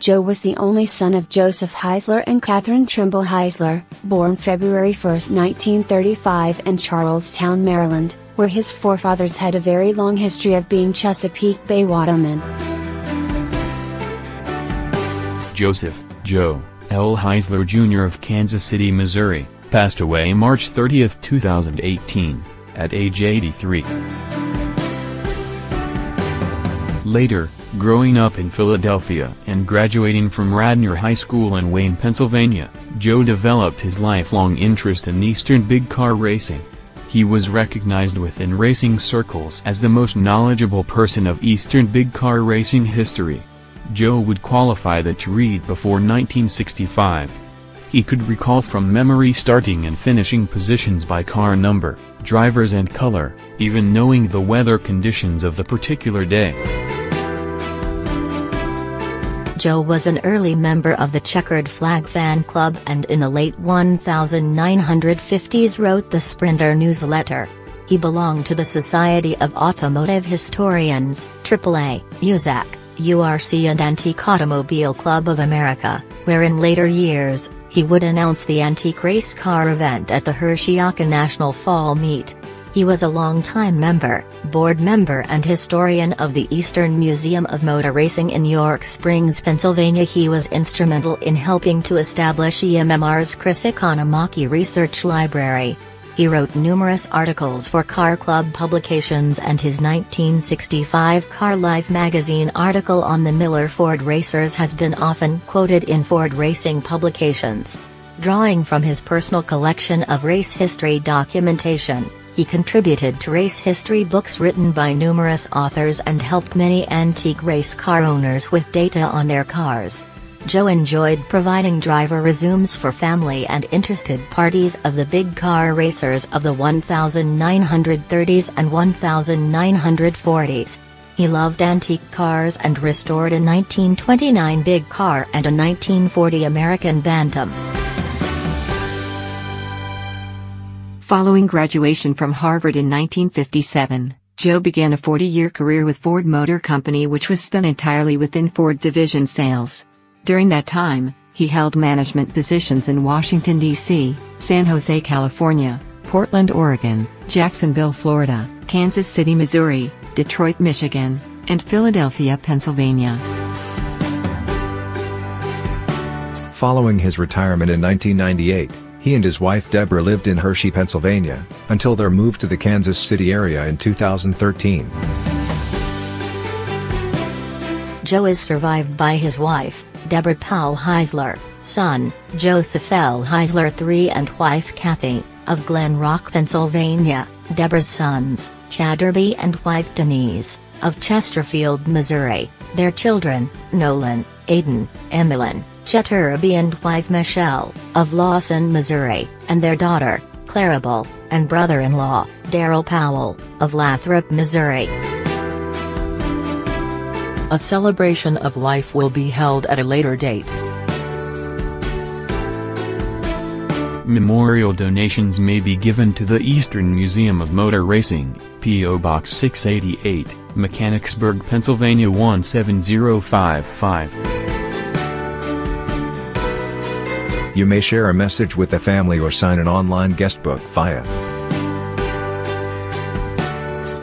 Joe was the only son of Joseph Heisler and Catherine Trimble Heisler, born February 1, 1935 in Charlestown, Maryland, where his forefathers had a very long history of being Chesapeake Bay watermen. Joseph, Joe, L. Heisler Jr. of Kansas City, Missouri, passed away March 30, 2018, at age 83. Later, growing up in Philadelphia and graduating from Radnor High School in Wayne, Pennsylvania, Joe developed his lifelong interest in Eastern big car racing. He was recognized within racing circles as the most knowledgeable person of Eastern big car racing history. Joe would qualify that to read before 1965. He could recall from memory starting and finishing positions by car number, drivers and color, even knowing the weather conditions of the particular day. Joe was an early member of the Checkered Flag fan club and in the late 1950s wrote the Sprinter newsletter. He belonged to the Society of Automotive Historians, AAA, USAC, URC and Antique Automobile Club of America, where in later years, he would announce the antique race car event at the Hirschiaka National Fall Meet. He was a longtime member, board member and historian of the Eastern Museum of Motor Racing in York Springs, Pennsylvania. He was instrumental in helping to establish EMMR's Chris Economaki Research Library. He wrote numerous articles for Car Club publications and his 1965 Car Life magazine article on the Miller Ford racers has been often quoted in Ford racing publications. Drawing from his personal collection of race history documentation, he contributed to race history books written by numerous authors and helped many antique race car owners with data on their cars. Joe enjoyed providing driver resumes for family and interested parties of the big car racers of the 1930s and 1940s. He loved antique cars and restored a 1929 big car and a 1940 American Bantam. Following graduation from Harvard in 1957, Joe began a 40-year career with Ford Motor Company, which was spent entirely within Ford division sales. During that time, he held management positions in Washington, D.C., San Jose, California, Portland, Oregon, Jacksonville, Florida, Kansas City, Missouri, Detroit, Michigan, and Philadelphia, Pennsylvania. Following his retirement in 1998, he and his wife Deborah lived in Hershey, Pennsylvania, until their move to the Kansas City area in 2013. Joe is survived by his wife, Deborah Powell Heisler, son, Joseph L. Heisler III and wife Kathy, of Glen Rock, Pennsylvania, Deborah's sons, Chad Derby and wife Denise, of Chesterfield, Missouri, their children, Nolan, Aiden, Emmeline, Chet Derby and wife Michelle, of Lawson, Missouri, and their daughter, Clarabelle, and brother-in-law, Darrell Powell, of Lathrop, Missouri. A celebration of life will be held at a later date. Memorial donations may be given to the Eastern Museum of Motor Racing, P.O. Box 688, Mechanicsburg, Pennsylvania 17055. You may share a message with the family or sign an online guest book via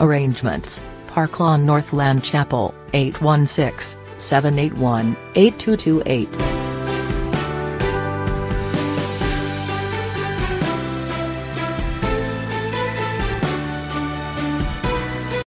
Arrangements, Park Lawn, Northland Chapel, 816-781-8228.